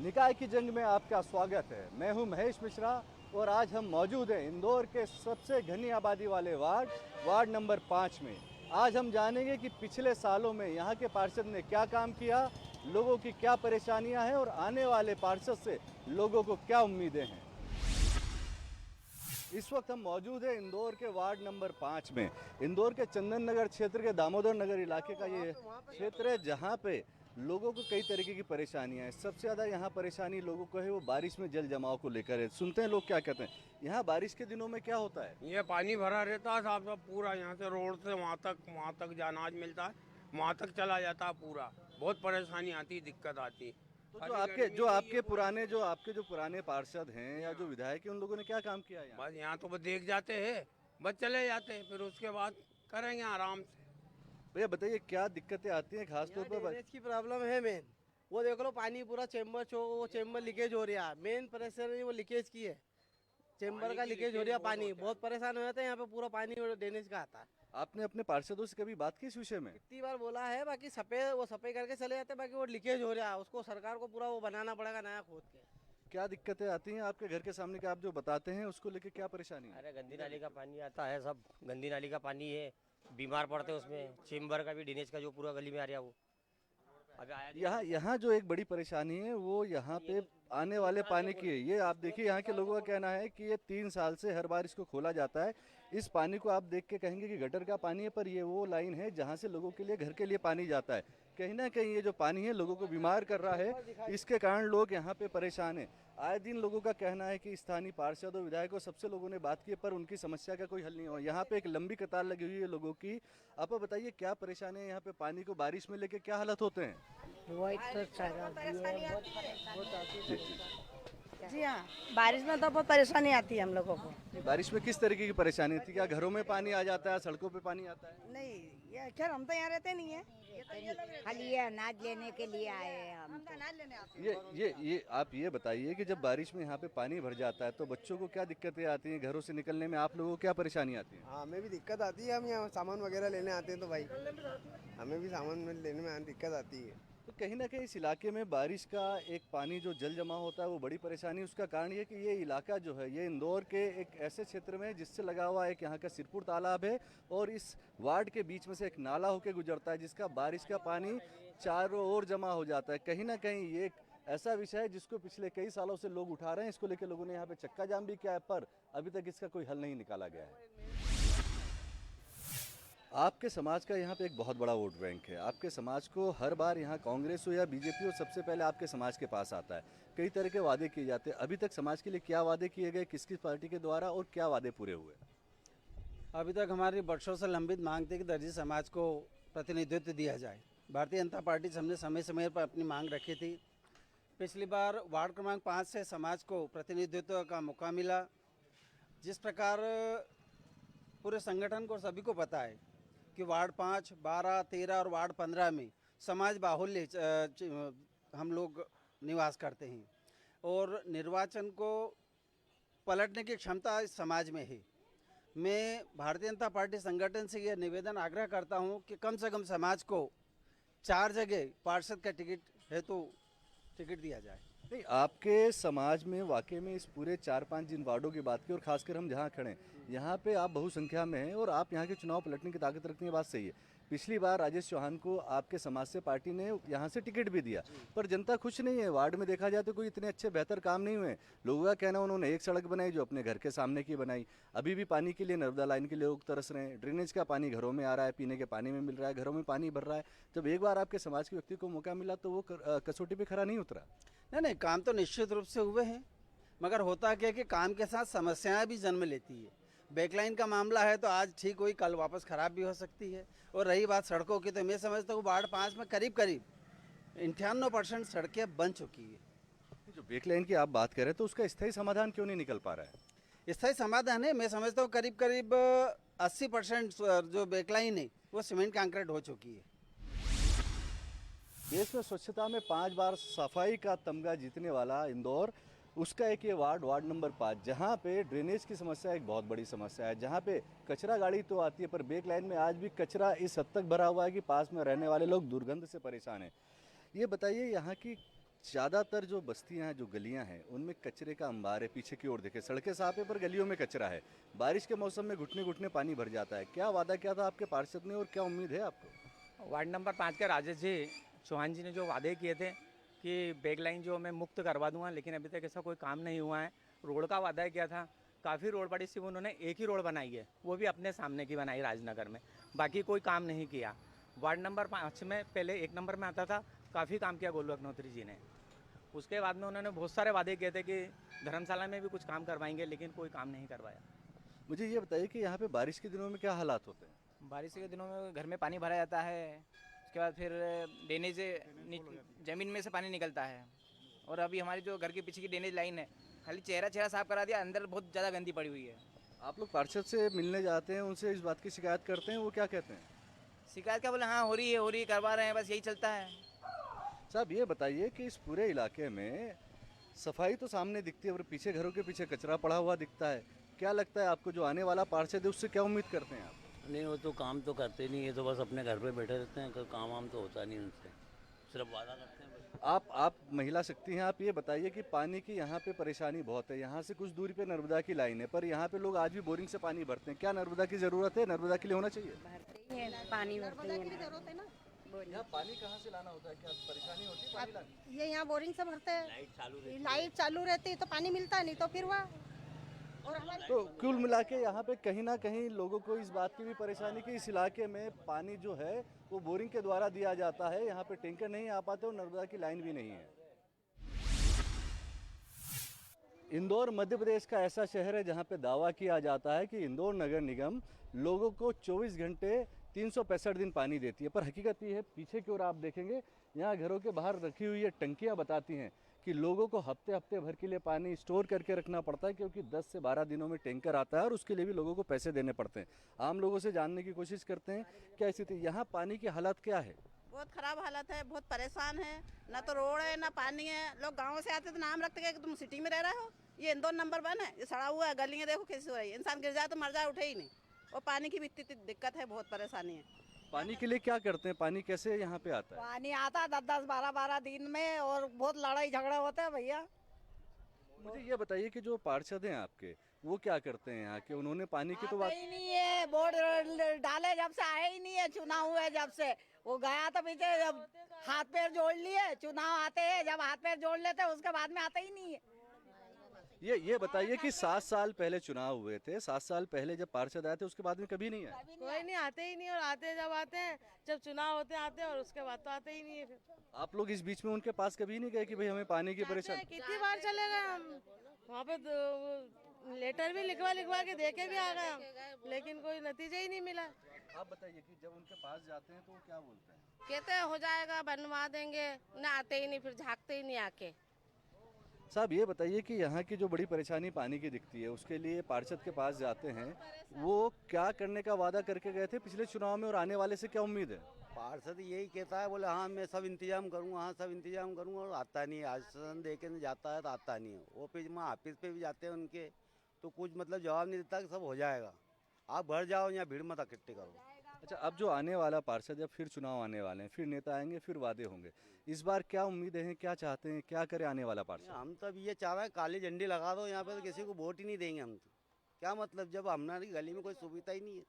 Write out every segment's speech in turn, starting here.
निकाय की जंग में आपका स्वागत है। मैं हूं महेश मिश्रा और आज हम मौजूद हैं इंदौर के सबसे घनी आबादी वाले वार्ड नंबर 5 में। आज हम जानेंगे कि पिछले सालों में यहां के पार्षद ने क्या काम किया, लोगों की क्या परेशानियां हैं और आने वाले पार्षद से लोगों को क्या उम्मीदें हैं। इस वक्त हम मौजूद है इंदौर के वार्ड नंबर 5 में। इंदौर के चंदन नगर क्षेत्र के दामोदर नगर इलाके का ये क्षेत्र है जहाँ पे लोगों को कई तरीके की परेशानियां हैं। सबसे ज़्यादा यहाँ परेशानी लोगों को है वो बारिश में जल जमाव को लेकर है। सुनते हैं लोग क्या कहते हैं। यहाँ बारिश के दिनों में क्या होता है? ये पानी भरा रहता है साहब, सब पूरा यहाँ से रोड से वहाँ तक जो अनाज मिलता है वहाँ तक चला जाता है पूरा। बहुत परेशानी आती, दिक्कत आती। तो खाली गर्मी में ये आपके जो पुराने पार्षद हैं या जो विधायक हैं उन लोगों ने क्या काम किया है यहाँ? बस यहाँ तो बस देख जाते हैं, बस चले जाते हैं, फिर उसके बाद करेंगे आराम से। भैया बताइए क्या दिक्कतें आती हैं खासतौर पर? ड्रेनेज की प्रॉब्लम है मेन। वो देख लो पानी पूरा चेम्बर वो चेम्बर लीकेज हो रहा है। मेन परेशानी वो लीकेज की है, चेम्बर का लीकेज हो रहा है। पानी बहुत परेशान हो जाते हैं यहाँ पे, पूरा पानी ड्रेनेज का आता है। आपने अपने पार्षदों से कभी बात की इस विषय में? कितनी बार बोला है, बाकी सफाई करके चले जाते हैं, बाकी वो लीकेज हो रहा है। उसको सरकार को पूरा वो बनाना पड़ेगा नया खोद के। क्या दिक्कतें आती हैं आपके घर के सामने के आप जो बताते हैं उसको लेके क्या परेशानी है? अरे गंदी नाली का पानी आता है, सब गंदी नाली का पानी है, बीमार पड़ते हैं उसमें। चेम्बर का भी ड्रेनेज का जो पूरा गली में आ रहा है वो अभी आया नहीं। यहाँ जो एक बड़ी परेशानी है वो यहाँ पे आने वाले पानी की है। ये आप देखिए यहाँ के लोगों का कहना है कि ये 3 साल से हर बार इसको खोला जाता है। इस पानी को आप देख के कहेंगे कि गटर का पानी है, पर ये वो लाइन है जहाँ से लोगों के लिए घर के लिए पानी जाता है। कहीं ना कहीं ये जो पानी है लोगों को बीमार कर रहा है, इसके कारण लोग यहाँ पे परेशान हैं। आए दिन लोगों का कहना है कि स्थानीय पार्षद और विधायकों सबसे लोगों ने बात की पर उनकी समस्या का कोई हल नहीं हुआ। यहाँ पे एक लंबी कतार लगी हुई है लोगों की। आप बताइए क्या परेशानी है यहाँ पे? पानी को बारिश में लेके क्या हालत होते हैं? जी हाँ, बारिश में तो बहुत परेशानी आती है हम लोगों को। बारिश में किस तरीके की परेशानी थी? क्या घरों में पानी आ जाता है, सड़कों पे पानी आता है? नहीं, ये खैर हम तो यहाँ रहते नहीं है। खाली ये अनाज लेने के लिए आए हैं हम तो। अनाज लेने आते हैं। ये आप ये बताइए कि जब बारिश में यहाँ पे पानी भर जाता है तो बच्चों को क्या दिक्कतें आती हैं? घरों से निकलने में आप लोगों को क्या परेशानी आती है? हाँ, हमें भी दिक्कत आती है। हम यहाँ सामान वगैरह लेने आते हैं तो भाई हमें भी सामान लेने में दिक्कत आती है। तो कहीं ना कहीं इस इलाके में बारिश का एक पानी जो जल जमा होता है वो बड़ी परेशानी। उसका कारण ये कि ये इलाका जो है ये इंदौर के एक ऐसे क्षेत्र में है जिससे लगा हुआ एक यहाँ का सिरपुर तालाब है और इस वार्ड के बीच में से एक नाला होकर गुजरता है जिसका बारिश का पानी चारों ओर जमा हो जाता है। कहीं ना कहीं ये एक ऐसा विषय है जिसको पिछले कई सालों से लोग उठा रहे हैं। इसको लेकर लोगों ने यहाँ पे चक्का जाम भी किया है पर अभी तक इसका कोई हल नहीं निकाला गया है। आपके समाज का यहाँ पे एक बहुत बड़ा वोट बैंक है। आपके समाज को हर बार यहाँ कांग्रेस हो या बीजेपी हो सबसे पहले आपके समाज के पास आता है। कई तरह के वादे किए जाते हैं। अभी तक समाज के लिए क्या वादे किए गए, किस किस पार्टी के द्वारा और क्या वादे पूरे हुए? अभी तक हमारी वर्षों से लंबित मांग थी कि दर्जी समाज को प्रतिनिधित्व दिया जाए। भारतीय जनता पार्टी से हमने समय समय पर अपनी मांग रखी थी। पिछली बार वार्ड क्रमांक 5 से समाज को प्रतिनिधित्व का मौका मिला। जिस प्रकार पूरे संगठन को सभी को पता है कि वार्ड 5, 12, 13 और वार्ड 15 में समाज बाहुल्य हम लोग निवास करते हैं और निर्वाचन को पलटने की क्षमता इस समाज में है। मैं भारतीय जनता पार्टी संगठन से यह निवेदन आग्रह करता हूं कि कम से कम समाज को 4 जगह पार्षद का टिकट हेतु टिकट दिया जाए। नहीं, आपके समाज में वाकई में इस पूरे 4-5 जिन वार्डों की बात की और खासकर हम जहाँ खड़े हैं यहाँ पे आप बहुसंख्या में हैं और आप यहाँ के चुनाव पलटने की ताकत रखने की बात सही है। पिछली बार राजेश चौहान को आपके समाज से पार्टी ने यहाँ से टिकट भी दिया पर जनता खुश नहीं है। वार्ड में देखा जाए तो कोई इतने अच्छे बेहतर काम नहीं हुए। लोगों का कहना उन्होंने एक सड़क बनाई जो अपने घर के सामने की बनाई। अभी भी पानी के लिए नर्मदा लाइन के लिए लोग तरस रहे हैं। ड्रेनेज का पानी घरों में आ रहा है, पीने के पानी में मिल रहा है, घरों में पानी भर रहा है। जब एक बार आपके समाज के व्यक्ति को मौका मिला तो वो कसौटी पर खरा नहीं उतरा। नहीं, काम तो निश्चित रूप से हुए हैं, मगर होता क्या कि काम के साथ समस्याएं भी जन्म लेती है। बैकलाइन का मामला है तो आज ठीक हुई, कल वापस खराब भी हो सकती है। और रही बात सड़कों की तो मैं समझता हूँ वार्ड 5 में करीब 98% सड़कें बन चुकी है। जो बैकलाइन की आप बात करें तो उसका स्थायी समाधान क्यों नहीं निकल पा रहा है? स्थायी समाधान है, मैं समझता हूँ करीब 80% जो बैकलाइन है वो सीमेंट कंक्रीट हो चुकी है। देश में स्वच्छता में 5 बार सफाई का तमगा जीतने वाला इंदौर, उसका एक ये वार्ड नंबर 5 जहाँ पे ड्रेनेज की समस्या एक बहुत बड़ी समस्या है। जहाँ पे कचरा गाड़ी तो आती है पर बैक लाइन में आज भी कचरा इस हद तक भरा हुआ है कि पास में रहने वाले लोग दुर्गंध से परेशान हैं। ये बताइए यहाँ की ज़्यादातर जो बस्तियां हैं, जो गलियां हैं, उनमें कचरे का अंबार है। पीछे की ओर देखें, सड़कें साफ है पर गलियों में कचरा है। बारिश के मौसम में घुटने घुटने पानी भर जाता है। क्या वादा किया था आपके पार्षद ने और क्या उम्मीद है आपको? वार्ड नंबर 5 के राजेश जी चौहान जी ने जो वादे किए थे कि बैक लाइन जो मैं मुक्त करवा दूंगा, लेकिन अभी तक ऐसा कोई काम नहीं हुआ है। रोड का वादा किया था, काफ़ी रोड पड़ी, सिर्फ उन्होंने एक ही रोड बनाई है, वो भी अपने सामने की बनाई राजनगर में, बाकी कोई काम नहीं किया। वार्ड नंबर 5 में पहले 1 नंबर में आता था, काफ़ी काम किया गोलू अग्नोत्री जी ने। उसके बाद में उन्होंने बहुत सारे वादे किए थे कि धर्मशाला में भी कुछ काम करवाएंगे, लेकिन कोई काम नहीं करवाया। मुझे ये बताइए कि यहाँ पे बारिश के दिनों में क्या हालात होते हैं? बारिश के दिनों में घर में पानी भरा जाता है, उसके बाद फिर ड्रेनेज ज़मीन में से पानी निकलता है। और अभी हमारी जो घर के पीछे की ड्रेनेज लाइन है, खाली चेहरा साफ करा दिया, अंदर बहुत ज़्यादा गंदी पड़ी हुई है। आप लोग पार्षद से मिलने जाते हैं, उनसे इस बात की शिकायत करते हैं, वो क्या कहते हैं? शिकायत क्या बोले, हाँ हो रही है करवा रहे हैं, बस यही चलता है। साहब ये बताइए कि इस पूरे इलाके में सफाई तो सामने दिखती है और पीछे घरों के पीछे कचरा पड़ा हुआ दिखता है। क्या लगता है आपको, जो आने वाला पार्षद है उससे क्या उम्मीद करते हैं आप? नहीं, वो तो काम तो करते नहीं है, तो बस अपने घर पे बैठे रहते हैं, कोई काम वाम तो होता नहीं उनसे, सिर्फ वादा करते हैं बस। आप महिला शक्ति हैं, आप ये बताइए कि पानी की यहाँ पे परेशानी बहुत है। यहाँ से कुछ दूरी पे नर्मदा की लाइन है, पर यहाँ पे लोग आज भी बोरिंग से पानी भरते हैं। क्या नर्मदा की ज़रूरत है? नर्मदा के लिए होना चाहिए। पानी भरते हैं। यहाँ पानी कहाँ से लाना होता है? क्या परेशानी होती है पानी लाने? ये यहाँ बोरिंग से भरते हैं, लाइट चालू रहती है तो पानी मिलता नहीं, तो फिर वह और हमारे तो कुल मिला के यहाँ पे कहीं ना कहीं लोगों को इस बात की भी परेशानी कि इस इलाके में पानी जो है वो बोरिंग के द्वारा दिया जाता है। यहाँ पे टैंकर नहीं आ पाते और नर्मदा की लाइन भी नहीं है। इंदौर मध्य प्रदेश का ऐसा शहर है जहाँ पे दावा किया जाता है कि इंदौर नगर निगम लोगों को 24 घंटे 365 दिन पानी देती है, पर हकीकत ये है, पीछे की ओर आप देखेंगे यहाँ घरों के बाहर रखी हुई है टंकियाँ बताती हैं कि लोगों को हफ्ते भर के लिए पानी स्टोर करके रखना पड़ता है, क्योंकि 10 से 12 दिनों में टैंकर आता है और उसके लिए भी लोगों को पैसे देने पड़ते हैं। आम लोगों से जानने की कोशिश करते हैं क्या स्थिति यहाँ पानी की हालत क्या है। बहुत खराब हालत है, बहुत परेशान है, ना तो रोड है ना पानी है। लोग गाँव से आते तो नाम रखते हैं कि तुम सिटी में रह रहे हो। ये इंदौर नंबर 1 है, ये सड़ा हुआ है, गलियाँ देखो कैसी हो रही है, इंसान गिर जाए तो मर जाए, उठे ही नहीं। और पानी की भी इतनी दिक्कत है, बहुत परेशानी है। पानी के लिए क्या करते हैं? पानी कैसे यहाँ पे आता है? पानी आता है 10-10, 12-12 दिन में, और बहुत लड़ाई झगड़ा होता है भैया। मुझे ये बताइए कि जो पार्षद हैं आपके, वो क्या करते हैं यहाँ के? उन्होंने पानी की तो बात ही नहीं है, बोर्ड डाले जब से आए ही नहीं है। चुनाव हुआ जब से वो गया तो पीछे जब हाथ पैर जोड़ लिए, चुनाव आते हैं जब हाथ पैर जोड़ लेते हैं उसके बाद में आते ही नहीं है। ये बताइए कि 7 साल पहले चुनाव हुए थे, 7 साल पहले जब पार्षद आए थे उसके बाद में कभी नहीं आए? कोई नहीं, आते ही नहीं। और आते जब आते हैं, जब चुनाव होते आते हैं, और उसके बाद तो आते ही नहीं है। फिर आप लोग इस बीच में उनके पास कभी नहीं गए कि भाई हमें पानी की परेशानी? कितनी बार चले गए हम वहाँ पे, लेटर भी लिखवा के देके भी आ गए हम, लेकिन कोई नतीजा ही नहीं मिला। आप बताइए कि जब उनके पास जाते हैं तो वो क्या बोलते हैं? कहते हैं हो जाएगा, बनवा देंगे, ना आते ही नहीं, फिर झाँकते ही नहीं आके। साहब ये बताइए कि यहाँ की जो बड़ी परेशानी पानी की दिखती है, उसके लिए पार्षद के पास जाते हैं, वो क्या करने का वादा करके गए थे पिछले चुनाव में और आने वाले से क्या उम्मीद है? पार्षद यही कहता है, बोले हाँ मैं सब इंतजाम करूँगा, हाँ सब इंतजाम करूँगा, और आता नहीं है। आश्वासन दे के जाता है तो आता नहीं है। ऑफिस में ऑफिस पे भी जाते हैं उनके, तो कुछ मतलब जवाब नहीं देता कि सब हो जाएगा, आप भर जाओ, यहाँ भीड़ मत इकट्ठे करो। अच्छा, अब जो आने वाला पार्षद, जब फिर चुनाव आने वाले हैं, फिर नेता आएंगे, फिर वादे होंगे, इस बार क्या उम्मीदें हैं, क्या चाहते हैं, क्या करे आने वाला पार्षद? हम तो अब ये चाह रहे हैं काली झंडी लगा दो यहाँ पे, तो किसी को वोट ही नहीं देंगे हम तो। क्या मतलब, जब हमारी गली में कोई सुविधा ही नहीं है।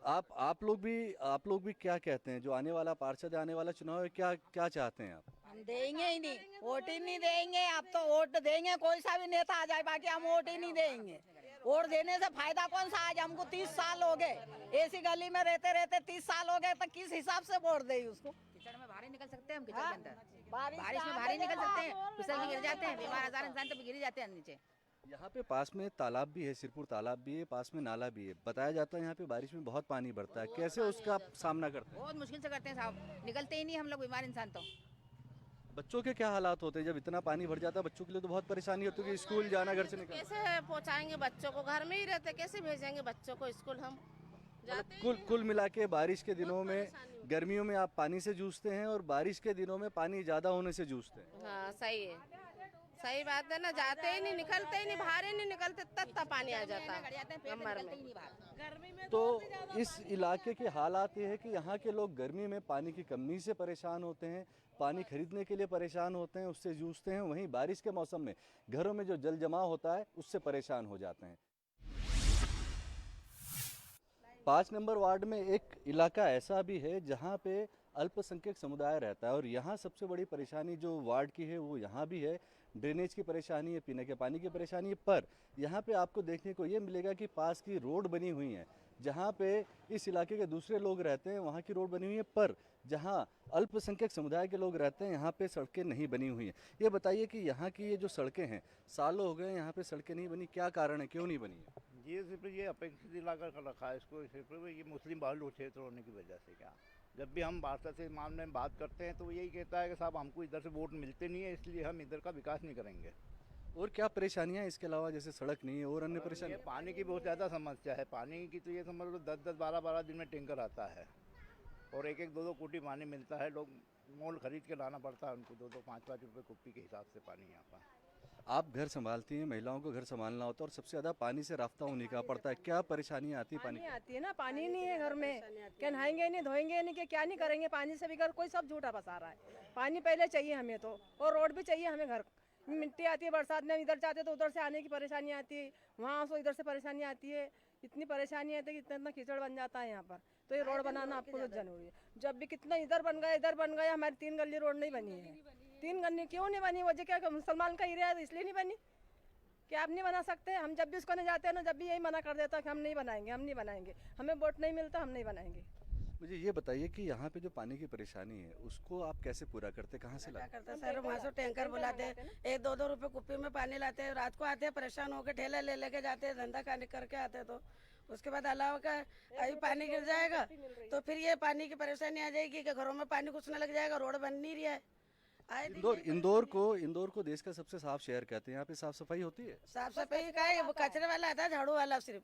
आप लोग भी क्या कहते हैं, जो आने वाला पार्षद, आने वाला चुनाव है, क्या चाहते हैं आप? हम देंगे ही नहीं, वोट ही नहीं देंगे। अब तो वोट देंगे कोई सा भी नेता आ जाए, बाकी हम वोट ही नहीं देंगे। वोट देने से फायदा कौन सा? आज हमको 30 साल हो गए ऐसी गली में रहते 30 साल हो गए, तो किस हिसाब से वोट दे उसको? किचड़ में बाहर निकल सकते हैं हम, किचड़ के अंदर बारिश में बाहर निकल सकते हैं, फिसल के गिर जाते हैं, बीमार हजार इंसान तो गिर जाते हैं नीचे। यहाँ पे पास में तालाब भी है, सिरपुर तालाब भी है, पास में नाला भी है। बताया जाता है यहाँ पे बारिश में बहुत पानी बढ़ता है, कैसे उसका सामना करते हैं? बहुत मुश्किल से करते हैं साहब, निकलते ही नहीं हम लोग बीमार इंसान तो। बच्चों के क्या हालात होते हैं जब इतना पानी भर जाता है? बच्चों के लिए तो बहुत परेशानी होती है कि स्कूल जाना, घर से निकलना। कैसे पहुँचाएंगे बच्चों को? घर में ही रहते, कैसे भेजेंगे बच्चों को स्कूल? हम जाते कुल मिला के बारिश के दिनों में, गर्मियों में आप पानी से जूझते हैं और बारिश के दिनों में पानी ज़्यादा होने से जूझते हैं। हाँ सही है, सही बात है ना, जाते ही नहीं, निकलते ही नहीं, बाहर ही नहीं निकलते, तब पानी आ जाता है कमर में। तो इस इलाके के हालात ये है कि यहाँ के लोग गर्मी में पानी की कमी से परेशान होते हैं, पानी खरीदने के लिए परेशान होते हैं, उससे जूझते हैं। वहीं बारिश के मौसम में घरों में जो जल जमाव होता है उससे परेशान हो जाते हैं। 5 नंबर वार्ड में एक इलाका ऐसा भी है जहाँ पे अल्पसंख्यक समुदाय रहता है और यहाँ सबसे बड़ी परेशानी जो वार्ड की है वो यहाँ भी है, ड्रेनेज की परेशानी है, पीने के पानी की परेशानी है। पर यहाँ पे आपको देखने को ये मिलेगा कि पास की रोड बनी हुई है, जहाँ पे इस इलाके के दूसरे लोग रहते हैं वहाँ की रोड बनी हुई है, पर जहाँ अल्पसंख्यक समुदाय के लोग रहते हैं यहाँ पे सड़कें नहीं बनी हुई हैं। ये बताइए कि यहाँ की ये जो सड़कें हैं, सालों हो गए यहाँ पे सड़कें नहीं बनी, क्या कारण है, क्यों नहीं बनी है? ये सिर्फ ये अपेक्षित इलाका का रखा है इसको, सिर्फ ये मुस्लिम बहुल क्षेत्र होने की वजह से। क्या जब भी हम भाजपा से मामले में बात करते हैं तो यही कहता है कि साहब हमको इधर से वोट मिलते नहीं है, इसलिए हम इधर का विकास नहीं करेंगे। और क्या परेशानियाँ इसके अलावा, जैसे सड़क नहीं है और अन्य परेशानी? पानी की बहुत ज़्यादा समस्या है। पानी की तो ये समझ लो 10-10, 12-12 दिन में टैंकर आता है और 1-1, 2-2 कुटी पानी मिलता है। लोग मोल खरीद के लाना पड़ता है उनको, 2-2, 5-5 रुपये कुप्पी के हिसाब से पानी यहाँ पर। आप घर संभालती हैं, महिलाओं को घर संभालना होता है और सबसे ज़्यादा पानी से राफ्ता उन्हीं का पड़ता है। क्या परेशानियाँ आती है पानी आती है ना, पानी नहीं है घर में, क्या नहाएंगे नहीं, धोएंगे नहीं, कि क्या नहीं करेंगे पानी से बिगड़, कोई सब झूठा फंसा रहा है। पानी पहले चाहिए हमें तो, और रोड भी चाहिए हमें। घर मिट्टी आती है बरसात में, इधर जाते तो उधर से आने की परेशानी आती है, वहाँ से इधर से परेशानी आती है। इतनी परेशानी आती है कि इतना कीचड़ बन जाता है यहाँ पर। तो ये रोड बनाना आपको बहुत जरूरी है। जब भी कितना इधर बन गया, हमारी 3 गली रोड नहीं बनी है। 3 गली क्यों नहीं बनी? वजह क्या, मुसलमान का एरिया है इसलिए नहीं बनी? क्या आप नहीं बना सकते? हम जब भी उसको नहीं जाते हैं ना, जब भी यही मना कर देता है कि हम नहीं बनाएंगे, हमें वोट नहीं मिलता, हम नहीं बनाएंगे। मुझे ये बताइए कि यहाँ पे जो पानी की परेशानी है उसको आप कैसे पूरा करते, कहाँ से लाते? करते सर, वहाँ से टैंकर बुलाते हैं, 1-2 रुपए कुप्पी में पानी लाते हैं। रात को आते हैं परेशान होकर, ठेला ले लेके जाते हैं, धंधा करके आते हैं। तो उसके बाद अलावा का अभी पानी गिर जाएगा तो फिर ये पानी की परेशानी आ जाएगी कि घरों में पानी घुसने लग जाएगा, रोड बन नहीं रहा है। इंदौर को देश का सबसे साफ शहर कहते हैं। यहाँ पे साफ सफाई होती है? साफ सफाई का है, वो कचरे वाला आता है, झाड़ू वाला, सिर्फ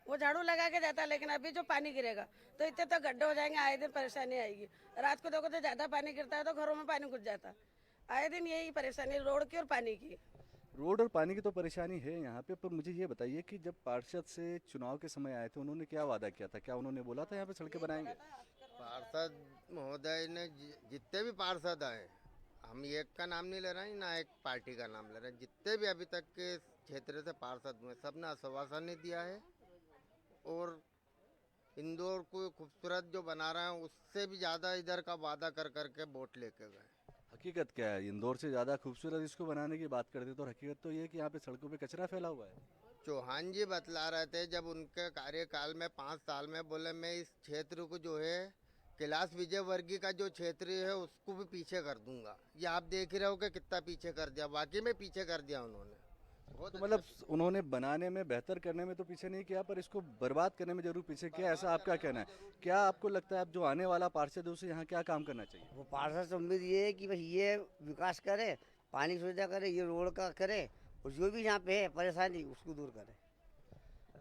वो झाड़ू लगा के जाता है। लेकिन अभी जो पानी गिरेगा तो इतने तो गड्ढे हो जाएंगे, आए दिन परेशानी आएगी। रात को देखो तो ज्यादा पानी गिरता है तो घरों में पानी घुस जाता है। आए दिन यही परेशानी रोड की और पानी की। रोड और पानी की तो परेशानी है यहाँ पे, पर मुझे ये बताइए कि जब पार्षद से चुनाव के समय आए थे उन्होंने क्या वादा किया था? क्या उन्होंने बोला था यहाँ पे सड़कें बनाएंगे? पार्षद महोदय ने जितने भी पार्षद आए, हम एक का नाम नहीं ले रहे हैं ना एक पार्टी का नाम ले रहे हैं, जितने भी अभी तक के क्षेत्र से पार्षद हुए सब ने आश्वासन नहीं दिया है और इंदौर को खूबसूरत जो बना रहे हैं उससे भी ज़्यादा इधर का वादा कर करके वोट लेके गए। हकीकत क्या है? इंदौर से ज़्यादा खूबसूरत इसको बनाने की बात करते तो हकीकत तो ये है कि यहाँ पे सड़कों पे कचरा फैला हुआ है। चौहान जी बतला रहे थे जब उनके कार्यकाल में 5 साल में, बोले मैं इस क्षेत्र को जो है कैलाश विजयवर्गीय का जो क्षेत्र है उसको भी पीछे कर दूंगा। ये आप देख ही रहे हो कि कितना पीछे कर दिया, वाकई में पीछे कर दिया उन्होंने। तो मतलब उन्होंने बनाने में, बेहतर करने में तो पीछे नहीं किया, पर इसको बर्बाद करने में जरूर पीछे किया, ऐसा आपका कहना है? क्या आपको लगता है अब जो आने वाला पार्षद है उसे यहाँ क्या काम करना चाहिए? वो पार्षद से उम्मीद ये है कि बस ये विकास करे, पानी की सुविधा करे, ये रोड का करे और जो भी यहाँ पे है परेशानी उसको दूर करे।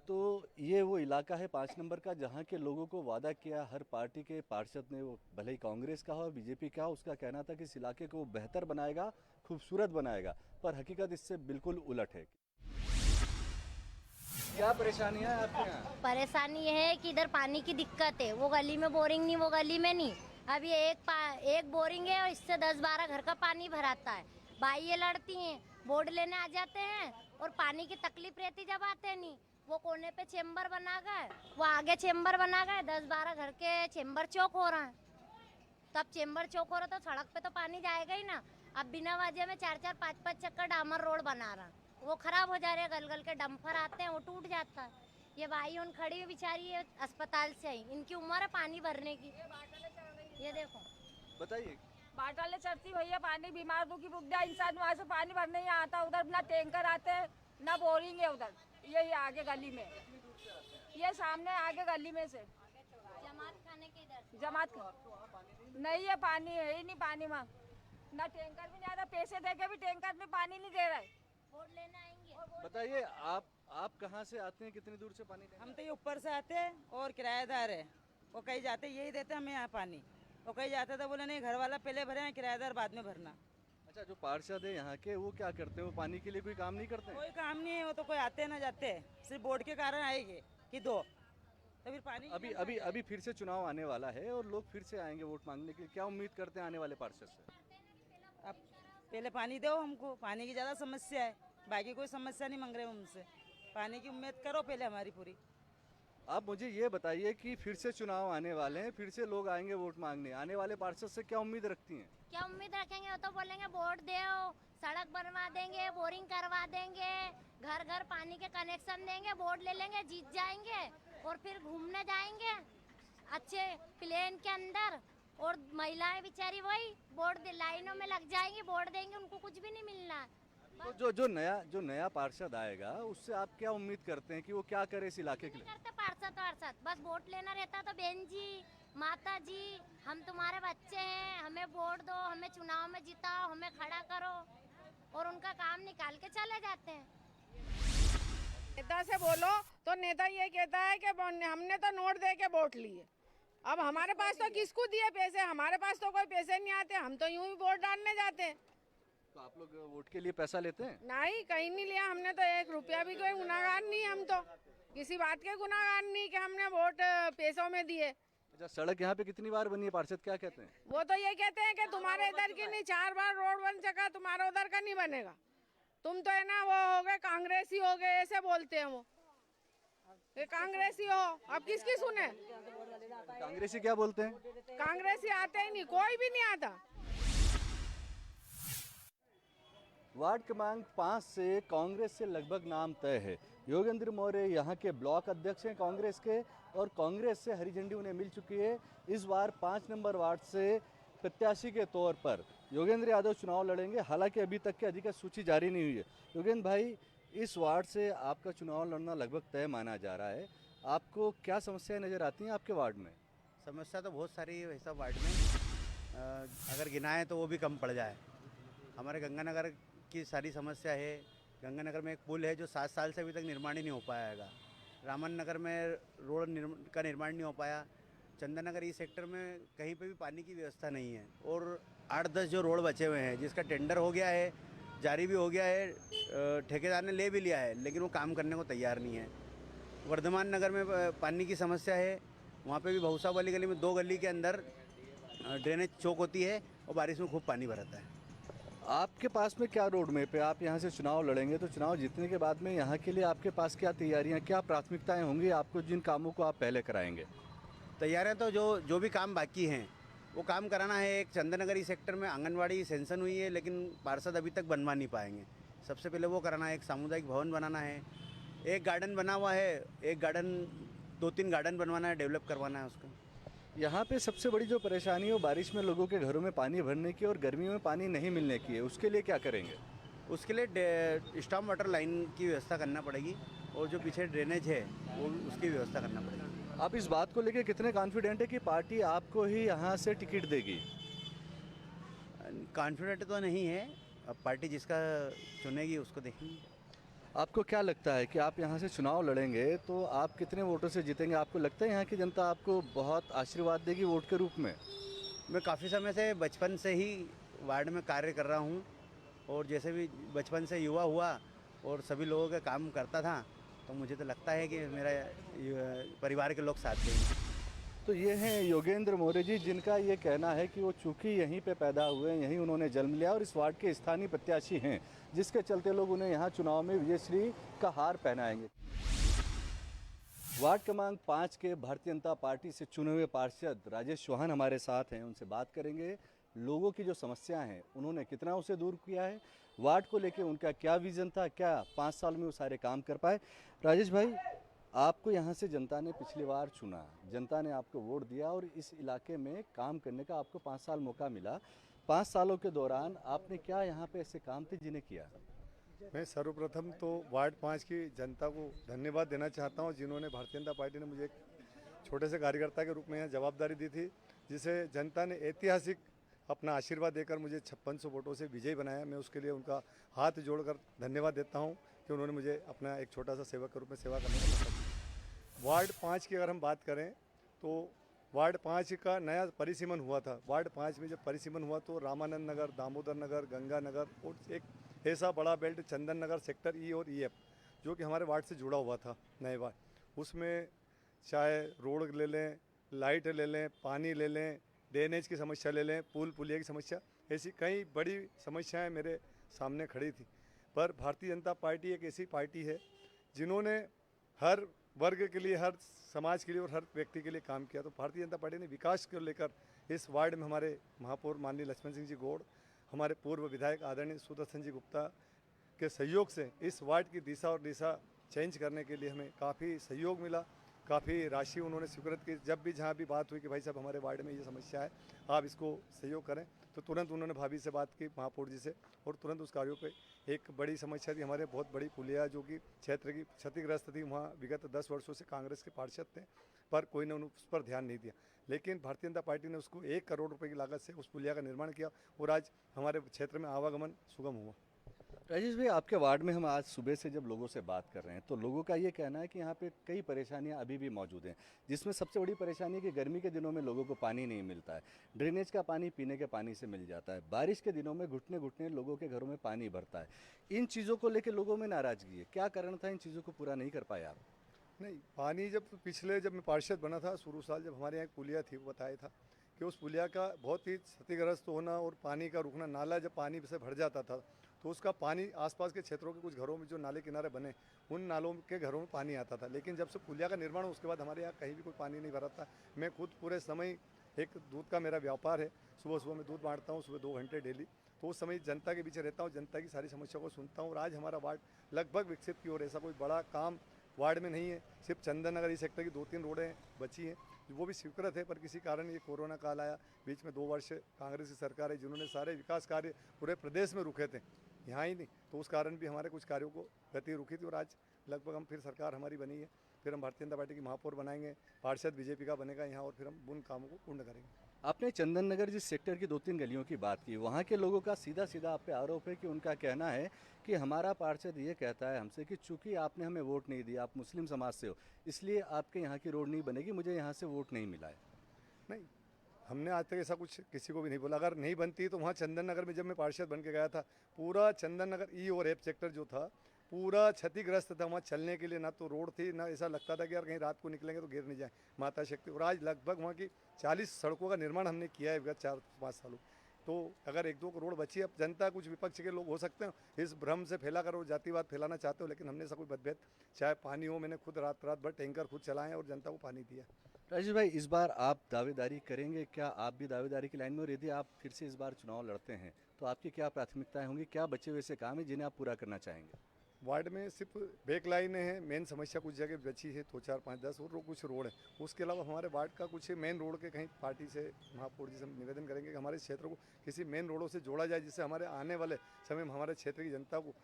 तो ये वो इलाका है 5 नंबर का जहाँ के लोगों को वादा किया हर पार्टी के पार्षद ने, वो भले ही कांग्रेस का हो बीजेपी का हो, उसका कहना था कि इस इलाके को बेहतर बनाएगा, खूबसूरत बनाएगा, पर हकीकत इससे बिल्कुल उलट है। क्या परेशानी है आपके यहाँ? परेशानी ये है कि इधर पानी की दिक्कत है, वो गली में बोरिंग नहीं, वो गली में नहीं। अब ये एक बोरिंग है और इससे 10-12 घर का पानी भराता है। भाई ये लड़ती हैं, बोर्ड लेने आ जाते हैं और पानी की तकलीफ रहती जब आते नहीं। वो कोने पे चेम्बर बना गए, वो आगे चेम्बर बना गए, 10-12 घर के चेम्बर चौक हो रहा है। तब चेम्बर चौक हो रहा तो सड़क पे तो पानी जाएगा ही ना। अब बिना वजह में 4-4, 5-5 चक्कर डामर रोड बना रहा, वो खराब हो जा रहे हैं। गल के डंपर आते हैं, वो टूट जाता है। ये भाई उन खड़ी हुई बेचारी है, अस्पताल से आई, इनकी उम्र है पानी भरने की। ये देखो, बताइए। बाटले चढ़ती भैया, पानी बीमार दुखी बुढ़ा इंसान वहाँ से पानी भरने ही आता। उधर ना टैंकर आते हैं ना बोरिंग है उधर, यही आगे गली में, ये सामने आगे गली में से जमात खाने के इधर जमात नहीं है, पानी है ही नहीं। पानी में ना टैंकर भी नहीं आ रहा, पैसे देके भी टैंकर में पानी नहीं दे रहा है। वोट लेने आएंगे। बताइए आप कहाँ से आते हैं, कितनी दूर से पानी लेने? हम तो ये ऊपर से आते हैं और किराएदार है, वो कहीं जाते यही देते हमें यहाँ पानी। वो कहीं जाते तो बोले नहीं घर वाला पहले भरे हैं, किराएदार बाद में भरना। अच्छा, जो पार्षद है यहाँ के वो क्या करते हैं? वो पानी के लिए कोई काम नहीं करते हैं? कोई काम नहीं है, वो तो कोई आते ना जाते हैं, सिर्फ वोट के कारण आएंगे कि दो, तो फिर पानी अभी अभी अभी फिर से चुनाव आने वाला है और लोग फिर से आएंगे वोट मांगने के लिए। क्या उम्मीद करते हैं आने वाले पार्षद से? अब पहले पानी दो हमको, पानी की ज़्यादा समस्या है, बाकी कोई समस्या नहीं मांग रहे हमसे, पानी की उम्मीद करो पहले हमारी पूरी। आप मुझे ये बताइए कि फिर से चुनाव आने वाले हैं, फिर से लोग आएंगे वोट मांगने, आने वाले पार्षद से क्या उम्मीद रखती हैं? क्या उम्मीद रखेंगे? वो तो बोलेंगे वोट दो, सड़क बनवा देंगे, बोरिंग करवा देंगे, घर घर पानी के कनेक्शन देंगे, वोट ले लेंगे, जीत जाएंगे और फिर घूमने जाएंगे अच्छे प्लेन के अंदर, और महिलाएं बेचारी वही वोट लाइनों में लग जाएंगी, वोट देंगे, उनको कुछ भी नहीं मिलना। तो जो नया पार्षद आएगा उससे आप क्या उम्मीद करते हैं कि वो क्या करे इस इलाके के लिए? करते पार्षद बस वोट लेना रहता, तो बहन जी, माता जी, हम तुम्हारे बच्चे हैं, हमें वोट दो, हमें चुनाव में जिताओ, हमें खड़ा करो, और उनका काम निकाल के चले जाते हैं। नेता से बोलो तो नेता ये कहता है कि हमने तो नोट दे के वोट लिए, अब हमारे पास तो किसको दिए पैसे? हमारे पास तो कोई पैसे नहीं आते, हम तो यूं ही वोट डालने जाते हैं। तो आप लोग वोट के लिए पैसा लेते हैं? नहीं, कहीं नहीं लिया हमने, तो 1 रुपया भी कोई गुनाहगार नहीं, हम तो किसी बात के गुनाहगार नहीं कि हमने वोट पैसों में दिए। अच्छा, सड़क यहाँ पे कितनी बार बनी है? पार्षद क्या कहते हैं? वो तो ये कहते हैं कि तुम्हारे इधर की नहीं, 4 बार रोड बन सका, तुम्हारा उधर का नहीं बनेगा, तुम तो है ना वो हो गए कांग्रेसी हो गए, ऐसे बोलते हैं वो, ये कांग्रेसी हो। अब किसकी सुने? कांग्रेसी क्या बोलते हैं? कांग्रेसी आते ही नहीं, कोई भी नहीं आता। वार्ड क्रमांक 5 से कांग्रेस से लगभग नाम तय है। योगेंद्र मौर्य यहाँ के ब्लॉक अध्यक्ष हैं कांग्रेस के, और कांग्रेस से हरी झंडी उन्हें मिल चुकी है। इस बार 5 नंबर वार्ड से प्रत्याशी के तौर पर योगेंद्र यादव चुनाव लड़ेंगे। हालांकि अभी तक की अधिकृत सूची जारी नहीं हुई है। योगेंद्र भाई, इस वार्ड से आपका चुनाव लड़ना लगभग तय माना जा रहा है, आपको क्या समस्याएं नज़र आती हैं आपके वार्ड में? समस्या तो बहुत सारी है वैसा वार्ड में, अगर गिनाएं तो वो भी कम पड़ जाए। हमारे गंगानगर की सारी समस्या है। गंगानगर में एक पुल है जो 7 साल से अभी तक निर्माण ही नहीं हो पाया हैगा। रामन नगर में रोड का निर्माण नहीं हो पाया। चंदन नगर इस सेक्टर में कहीं पे भी पानी की व्यवस्था नहीं है, और 8-10 जो रोड बचे हुए हैं जिसका टेंडर हो गया है, जारी भी हो गया है, ठेकेदार ने ले भी लिया है, लेकिन वो काम करने को तैयार नहीं है। वर्धमान नगर में पानी की समस्या है, वहाँ पे भी भौसा वाली गली में 2 गली के अंदर ड्रेनेज चौक होती है और बारिश में खूब पानी भरता है। आपके पास में क्या रोड मैप है? आप यहाँ से चुनाव लड़ेंगे तो चुनाव जीतने के बाद में यहाँ के लिए आपके पास क्या तैयारियाँ, क्या प्राथमिकताएं होंगी आपको, जिन कामों को आप पहले कराएंगे? तैयारियाँ तो जो भी काम बाकी हैं वो काम कराना है। एक चंदननगरी सेक्टर में आंगनवाड़ी सेंसन हुई है, लेकिन पार्षद अभी तक बनवा नहीं पाएंगे। सबसे पहले वो कराना है। एक सामुदायिक भवन बनाना है, एक गार्डन बना हुआ है, एक गार्डन 2-3 गार्डन बनवाना है, डेवलप करवाना है उसको। यहाँ पे सबसे बड़ी जो परेशानी है वो बारिश में लोगों के घरों में पानी भरने की और गर्मियों में पानी नहीं मिलने की है। उसके लिए क्या करेंगे? उसके लिए स्टॉर्म वाटर लाइन की व्यवस्था करना पड़ेगी, और जो पीछे ड्रेनेज है वो उसकी व्यवस्था करना पड़ेगी। आप इस बात को लेकर कितने कॉन्फिडेंट है कि पार्टी आपको ही यहाँ से टिकट देगी? कॉन्फिडेंट तो नहीं है, अब पार्टी जिसका चुनेगी उसको देखेंगे। आपको क्या लगता है कि आप यहाँ से चुनाव लड़ेंगे तो आप कितने वोटों से जीतेंगे? आपको लगता है यहाँ की जनता आपको बहुत आशीर्वाद देगी वोट के रूप में? मैं काफ़ी समय से बचपन से ही वार्ड में कार्य कर रहा हूँ, और जैसे भी बचपन से युवा हुआ और सभी लोगों का काम करता था, तो मुझे तो लगता है कि मेरा परिवार के लोग साथ देंगे। तो ये हैं योगेंद्र मौर्य जी, जिनका ये कहना है कि वो चूँकि यहीं पे पैदा हुए हैं, यहीं उन्होंने जन्म लिया और इस वार्ड के स्थानीय प्रत्याशी हैं, जिसके चलते लोग उन्हें यहाँ चुनाव में विजयश्री का हार पहनाएंगे। वार्ड क्रमांक 5 के भारतीय जनता पार्टी से चुने हुए पार्षद राजेश चौहान हमारे साथ हैं, उनसे बात करेंगे। लोगों की जो समस्याएं हैं उन्होंने कितना उसे दूर किया है, वार्ड को लेकर उनका क्या विजन था, क्या 5 साल में वो सारे काम कर पाए। राजेश भाई, आपको यहाँ से जनता ने पिछली बार चुना, जनता ने आपको वोट दिया और इस इलाके में काम करने का आपको 5 साल मौका मिला। 5 सालों के दौरान आपने क्या यहाँ पे ऐसे काम थे जिन्हें किया? मैं सर्वप्रथम तो वार्ड 5 की जनता को धन्यवाद देना चाहता हूँ, जिन्होंने भारतीय जनता पार्टी ने मुझे एक छोटे से कार्यकर्ता के रूप में यहाँ जवाबदारी दी थी, जिसे जनता ने ऐतिहासिक अपना आशीर्वाद देकर मुझे 5600 वोटों से विजयी बनाया। मैं उसके लिए उनका हाथ जोड़कर धन्यवाद देता हूँ कि उन्होंने मुझे अपना एक छोटा सा सेवक के रूप में सेवा करने का मौका दिया। वार्ड 5 की अगर हम बात करें तो वार्ड 5 का नया परिसीमन हुआ था। वार्ड 5 में जब परिसीमन हुआ तो रामानंद नगर, दामोदर नगर, गंगा नगर और एक ऐसा बड़ा बेल्ट चंदन नगर सेक्टर ई और EF जो कि हमारे वार्ड से जुड़ा हुआ था नए वार्ड, उसमें चाहे रोड ले लें, लाइट ले लें, पानी ले लें, ड्रेनेज की समस्या ले लें, पुल पुलिया की समस्या, ऐसी कई बड़ी समस्याएं मेरे सामने खड़ी थी। पर भारतीय जनता पार्टी एक ऐसी पार्टी है जिन्होंने हर वर्ग के लिए, हर समाज के लिए और हर व्यक्ति के लिए काम किया। तो भारतीय जनता पार्टी ने विकास को लेकर इस वार्ड में हमारे महापौर माननीय लक्ष्मण सिंह जी गौड़, हमारे पूर्व विधायक आदरणीय सुदर्शन जी गुप्ता के सहयोग से इस वार्ड की दिशा चेंज करने के लिए हमें काफ़ी सहयोग मिला, काफ़ी राशि उन्होंने स्वीकृत की। जब भी जहाँ भी बात हुई कि भाई साहब हमारे वार्ड में ये समस्या है, आप इसको सहयोग करें, तो तुरंत उन्होंने भाभी से बात की, महापौर जी से, और तुरंत उस कार्यों पे एक बड़ी समस्या थी हमारे बहुत बड़ी पुलिया जो कि क्षेत्र की क्षतिग्रस्त थी। वहाँ विगत 10 वर्षों से कांग्रेस के पार्षद थे, पर कोई ने उस पर ध्यान नहीं दिया। लेकिन भारतीय जनता पार्टी ने उसको 1 करोड़ रुपए की लागत से उस पुलिया का निर्माण किया और आज हमारे क्षेत्र में आवागमन सुगम हुआ। राजेश भाई, आपके वार्ड में हम आज सुबह से जब लोगों से बात कर रहे हैं तो लोगों का ये कहना है कि यहाँ पे कई परेशानियाँ अभी भी मौजूद हैं, जिसमें सबसे बड़ी परेशानी है कि गर्मी के दिनों में लोगों को पानी नहीं मिलता है। ड्रेनेज का पानी पीने के पानी से मिल जाता है, बारिश के दिनों में घुटने घुटने लोगों के घरों में पानी भरता है। इन चीज़ों को लेकर लोगों में नाराजगी है, क्या कारण था इन चीज़ों को पूरा नहीं कर पाए आप? नहीं, पानी जब मैं पार्षद बना था शुरू साल, जब हमारे यहाँ एक पुलिया थी, वो बताया था कि उस पुलिया का बहुत ही क्षतिग्रस्त होना और पानी का रुकना, नाला जब पानी से भर जाता था तो उसका पानी आसपास के क्षेत्रों के कुछ घरों में जो नाले किनारे बने उन नालों के घरों में पानी आता था। लेकिन जब से पुलिया का निर्माण उसके बाद हमारे यहाँ कहीं भी कोई पानी नहीं भरा था। मैं खुद पूरे समय, एक दूध का मेरा व्यापार है, सुबह मैं दूध बांटता हूँ, सुबह 2 घंटे डेली, तो उस समय जनता के बीच रहता हूँ, जनता की सारी समस्याओं को सुनता हूँ। और आज हमारा वार्ड लगभग विकसित की ओर, ऐसा कोई बड़ा काम वार्ड में नहीं है। सिर्फ चंदन नगर इस सेक्टर की 2-3 रोडें बची हैं, वो भी स्वीकृत है, पर किसी कारण ये कोरोना काल आया, बीच में 2 वर्ष कांग्रेस की सरकार है जिन्होंने सारे विकास कार्य पूरे प्रदेश में रुके थे, यहाँ ही नहीं, तो उस कारण भी हमारे कुछ कार्यों को गति रुकी थी। और आज लगभग हम फिर सरकार हमारी बनी है, फिर हम भारतीय जनता पार्टी की महापौर बनाएंगे, पार्षद बीजेपी का बनेगा यहाँ, और फिर हम उन कामों को पूर्ण करेंगे। आपने चंदन नगर जिस सेक्टर की 2-3 गलियों की बात की, वहाँ के लोगों का सीधा सीधा आप पे आरोप है कि उनका कहना है कि हमारा पार्षद ये कहता है हमसे कि चूंकि आपने हमें वोट नहीं दिया, आप मुस्लिम समाज से हो, इसलिए आपके यहाँ की रोड नहीं बनेगी, मुझे यहाँ से वोट नहीं मिला है। नहीं, हमने आज तक ऐसा कुछ किसी को भी नहीं बोला। अगर नहीं बनती तो वहाँ चंदन नगर में जब मैं पार्षद बन के गया था, पूरा चंदन नगर ई और एफ सेक्टर जो था पूरा क्षतिग्रस्त था। वहाँ चलने के लिए ना तो रोड थी, ना ऐसा लगता था कि यार कहीं रात को निकलेंगे तो गिर नहीं जाए माता शक्ति। और आज लगभग वहाँ की 40 सड़कों का निर्माण हमने किया है विगत 4-5 सालों। तो अगर 1-2 करोड़ बची, अब जनता, कुछ विपक्ष के लोग हो सकते हैं इस भ्रम से फैला कर वो जातिवाद फैलाना चाहते हो, लेकिन हमने ऐसा कोई मतभेद, चाहे पानी हो, मैंने खुद रात भर टैंकर खुद चलाए और जनता को पानी दिया। राजेश भाई, इस बार आप दावेदारी करेंगे, क्या आप भी दावेदारी की लाइन में, और यदि आप फिर से इस बार चुनाव लड़ते हैं तो आपकी क्या प्राथमिकताएं होंगी, क्या बचे हुए ऐसे काम है जिन्हें आप पूरा करना चाहेंगे? वार्ड में सिर्फ बैक लाइनें हैं, मेन समस्या कुछ जगह बची है, 2, 4, 5, 10 और कुछ रोड है। उसके अलावा हमारे वार्ड का कुछ मेन रोड के कहीं पार्टी से, महापौर जी से हम निवेदन करेंगे कि हमारे क्षेत्र को किसी मेन रोडों से जोड़ा जाए, जिससे हमारे आने वाले समय में हमारे क्षेत्र की जनता को,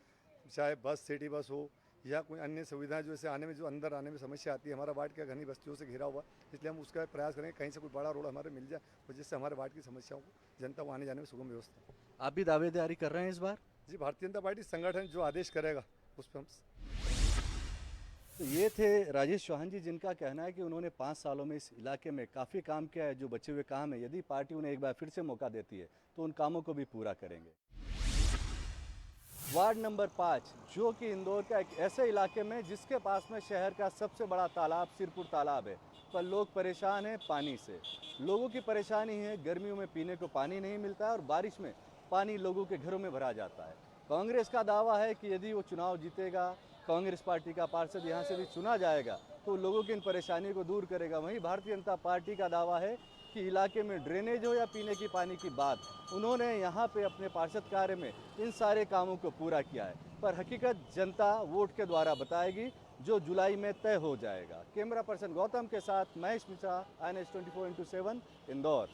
चाहे बस, सिटी बस हो या कोई अन्य सुविधाएं, जो ऐसे आने में, जो अंदर आने में समस्या आती है। हमारा वार्ड क्या घनी बस्तियों से घिरा हुआ, इसलिए हम उसका प्रयास करेंगे कहीं से कोई बड़ा रोड हमारे मिल जाए, और जिससे हमारे वार्ड की समस्याओं को, जनता को आने जाने में सुगम व्यवस्था। आप भी दावेदारी कर रहे हैं इस बार? जी, भारतीय जनता पार्टी संगठन जो आदेश करेगा उस पर हम। तो ये थे राजेश चौहान जी, जिनका कहना है कि उन्होंने 5 सालों में इस इलाके में काफ़ी काम किया है। जो बचे हुए काम है, यदि पार्टी उन्हें एक बार फिर से मौका देती है तो उन कामों को भी पूरा करेंगे। वार्ड नंबर 5, जो कि इंदौर का एक ऐसे इलाके में जिसके पास में शहर का सबसे बड़ा तालाब सिरपुर तालाब है, पर लोग परेशान हैं पानी से। लोगों की परेशानी है, गर्मियों में पीने को पानी नहीं मिलता है और बारिश में पानी लोगों के घरों में भरा जाता है। कांग्रेस का दावा है कि यदि वो चुनाव जीतेगा, कांग्रेस पार्टी का पार्षद यहाँ से भी चुना जाएगा, तो लोगों की इन परेशानियों को दूर करेगा। वहीं भारतीय जनता पार्टी का दावा है कि इलाके में ड्रेनेज हो या पीने की पानी की बात, उन्होंने यहाँ पे अपने पार्षद कार्य में इन सारे कामों को पूरा किया है। पर हकीकत जनता वोट के द्वारा बताएगी, जो जुलाई में तय हो जाएगा। कैमरा पर्सन गौतम के साथ महेश मिश्रा, INS 24x7 इंदौर।